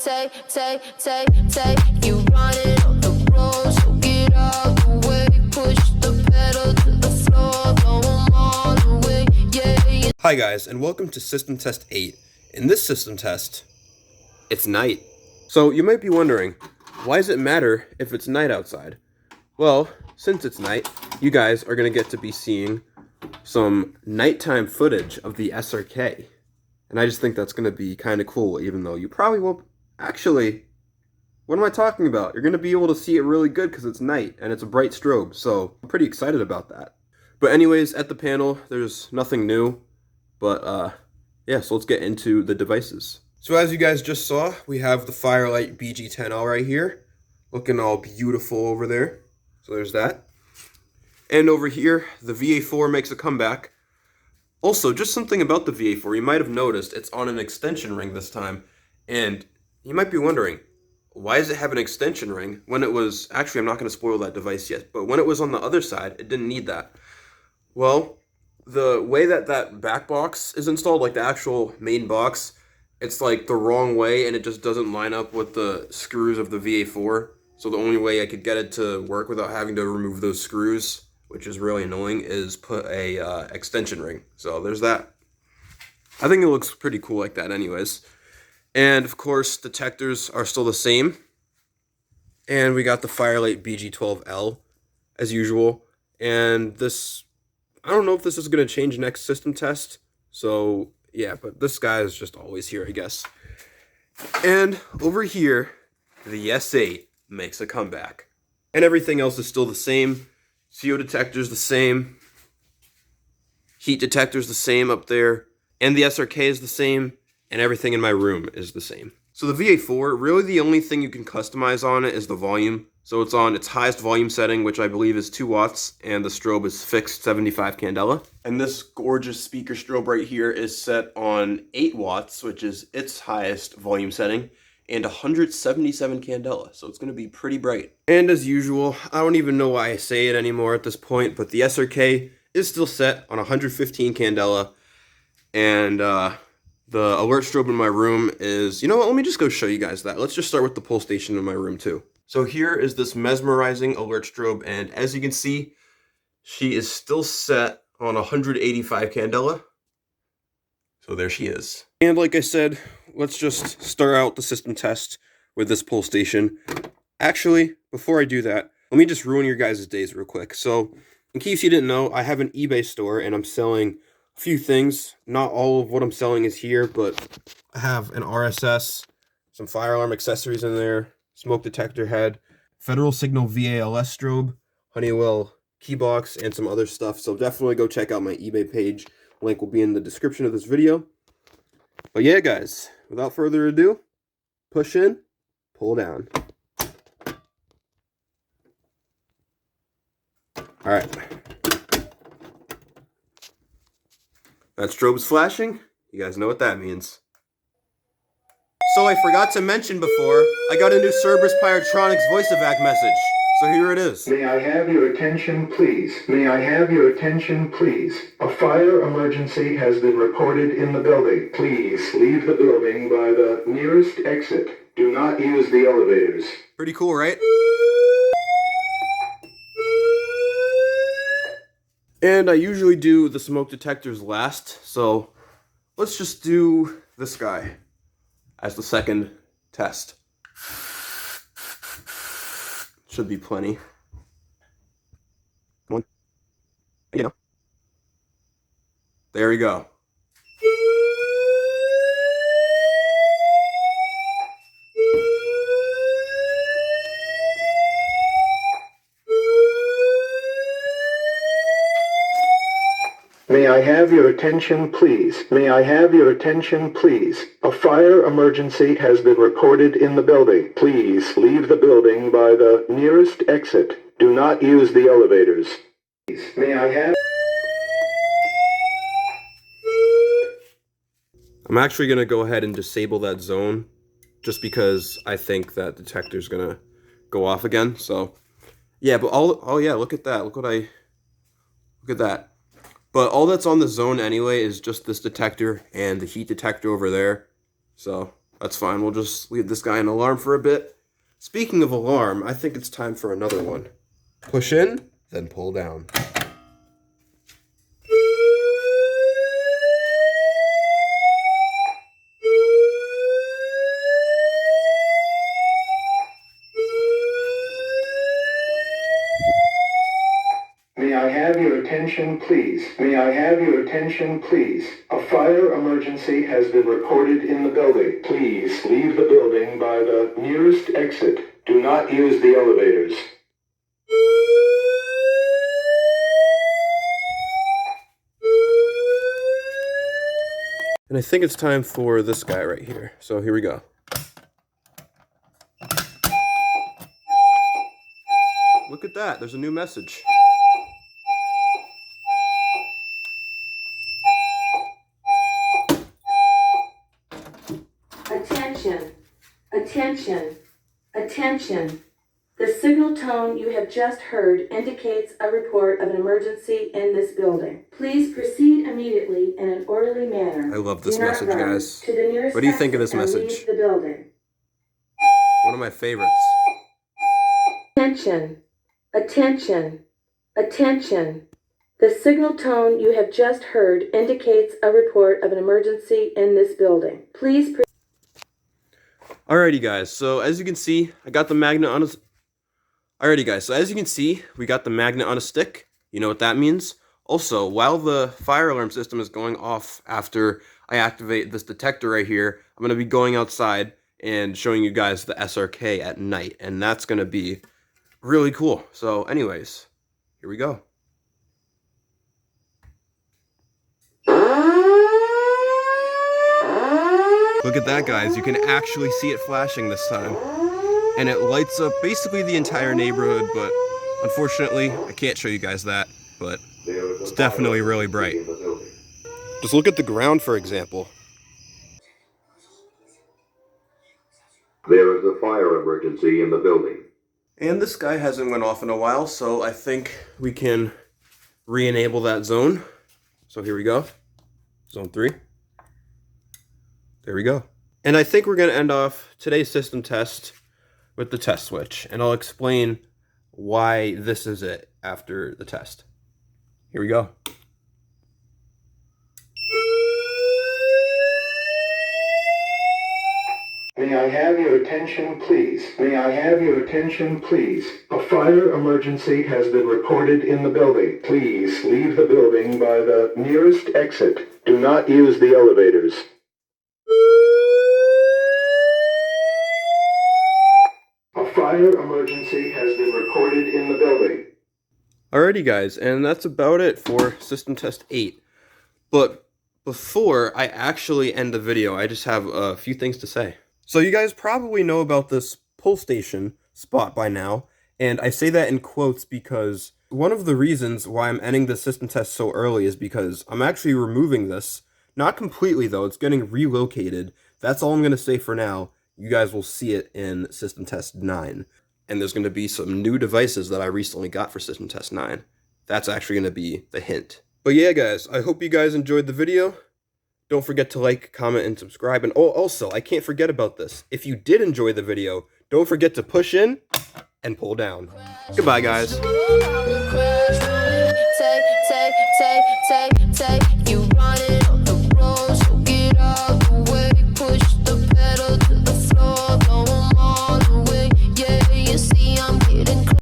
You running on the road, so get out the way. Push the pedal to the floor, go all the way, yeah. Hi guys, and welcome to System Test 8. In this system test, it's night. So you might be wondering, why does it matter if it's night outside? Well, since it's night, you guys are going to get to be seeing some nighttime footage of the SRK. And I just think that's going to be kind of cool, even though you probably won't. Actually, what am I talking about? You're going to be able to see it really good because it's night and it's a bright strobe, so I'm pretty excited about that. But anyways, at the panel, there's nothing new, but yeah, so let's get into the devices. So as you guys just saw, we have the Firelight BG10L right here, looking all beautiful over there. So there's that. And over here, the VA4 makes a comeback. Also, just something about the VA4, you might have noticed it's on an extension ring this time, and you might be wondering, why does it have an extension ring when it was, actually I'm not going to spoil that device yet, but when it was on the other side, it didn't need that. Well, the way that that back box is installed, like the actual main box, it's like the wrong way and it just doesn't line up with the screws of the VA4. So the only way I could get it to work without having to remove those screws, which is really annoying, is put a extension ring. So there's that. I think it looks pretty cool like that anyways. And of course, detectors are still the same. And we got the Firelight BG12L as usual. And this, I don't know if this is going to change next system test. So yeah, but this guy is just always here, I guess. And over here, the S8 makes a comeback. And everything else is still the same. CO detector's the same. Heat detector's the same up there. And the SRK is the same. And everything in my room is the same. So the VA4, really the only thing you can customize on it is the volume. So it's on its highest volume setting, which I believe is 2 watts, and the strobe is fixed 75 candela. And this gorgeous speaker strobe right here is set on 8 watts, which is its highest volume setting, and 177 candela, so it's going to be pretty bright. And as usual, I don't even know why I say it anymore at this point, but the SRK is still set on 115 candela, and the alert strobe in my room is, you know what, let me just go show you guys that. Let's just start with the pull station in my room too. So here is this mesmerizing alert strobe, and as you can see, she is still set on 185 candela. So there she is. And like I said, let's just start out the system test with this pull station. Actually, before I do that, let me just ruin your guys' days real quick. So, in case you didn't know, I have an eBay store and I'm selling a few things. Not all of what I'm selling is here, but I have an RSS, some fire alarm accessories in there, smoke detector head, Federal Signal VALS strobe, Honeywell keybox, and some other stuff. So definitely go check out my eBay page. Link will be in the description of this video. But yeah, guys, without further ado, push in, pull down. All right. That strobe's flashing. You guys know what that means. So I forgot to mention before, I got a new Cerberus Pyrotronics voice evac message. So here it is. May I have your attention, please? May I have your attention, please? A fire emergency has been reported in the building. Please leave the building by the nearest exit. Do not use the elevators. Pretty cool, right? And I usually do the smoke detectors last, so let's just do this guy as the second test. Should be plenty. Come on. You know. There we go. May I have your attention, please? May I have your attention, please? A fire emergency has been reported in the building. Please leave the building by the nearest exit. Do not use the elevators. Please, may I have... I'm actually going to go ahead and disable that zone just because I think that detector's going to go off again. So, yeah, but oh yeah, look at that. Look at that. But all that's on the zone anyway is just this detector and the heat detector over there. So That's fine. We'll just leave this guy an alarm for a bit. Speaking of alarm, I think it's time for another one. Push in, then pull down. May I have your attention, please? May I have your attention, please? A fire emergency has been reported in the building. Please leave the building by the nearest exit. Do not use the elevators. And I think it's time for this guy right here. So here we go. Look at that, there's a new message. Attention, attention, attention. The signal tone you have just heard indicates a report of an emergency in this building. Please proceed immediately in an orderly manner. I love this Do not message, run guys. to the nearest What do you think of this exit and message? leave the building. One of my favorites. Attention, attention, attention. The signal tone you have just heard indicates a report of an emergency in this building. Please proceed. Alrighty guys, so as you can see, I got the magnet on a... Alrighty guys, so as you can see, we got the magnet on a stick. You know what that means? Also, while the fire alarm system is going off after I activate this detector right here, I'm going to be going outside and showing you guys the SRK at night, and that's going to be really cool. So anyways, here we go. Look at that, guys. You can actually see it flashing this time. And it lights up basically the entire neighborhood, but unfortunately, I can't show you guys that, but it's definitely really bright. Just look at the ground, for example. There is a fire emergency in the building. And this guy hasn't went off in a while, so I think we can re-enable that zone. So here we go. Zone 3. There we go. And I think we're going to end off today's system test with the test switch. And I'll explain why this is it after the test. Here we go. May I have your attention, please? May I have your attention, please? A fire emergency has been reported in the building. Please leave the building by the nearest exit. Do not use the elevators. A fire emergency has been reported in the building. Alrighty guys, and that's about it for system test 8. But before I actually end the video, I just have a few things to say. So you guys probably know about this pull station spot by now, and I say that in quotes because one of the reasons why I'm ending the system test so early is because I'm actually removing this. Not completely though, it's getting relocated. That's all I'm going to say for now. You guys will see it in system test 9. And there's going to be some new devices that I recently got for system test 9. That's actually going to be the hint. But yeah guys, I hope you guys enjoyed the video. Don't forget to like, comment, and subscribe. And also, I can't forget about this. If you did enjoy the video, don't forget to push in and pull down. Goodbye, guys. Take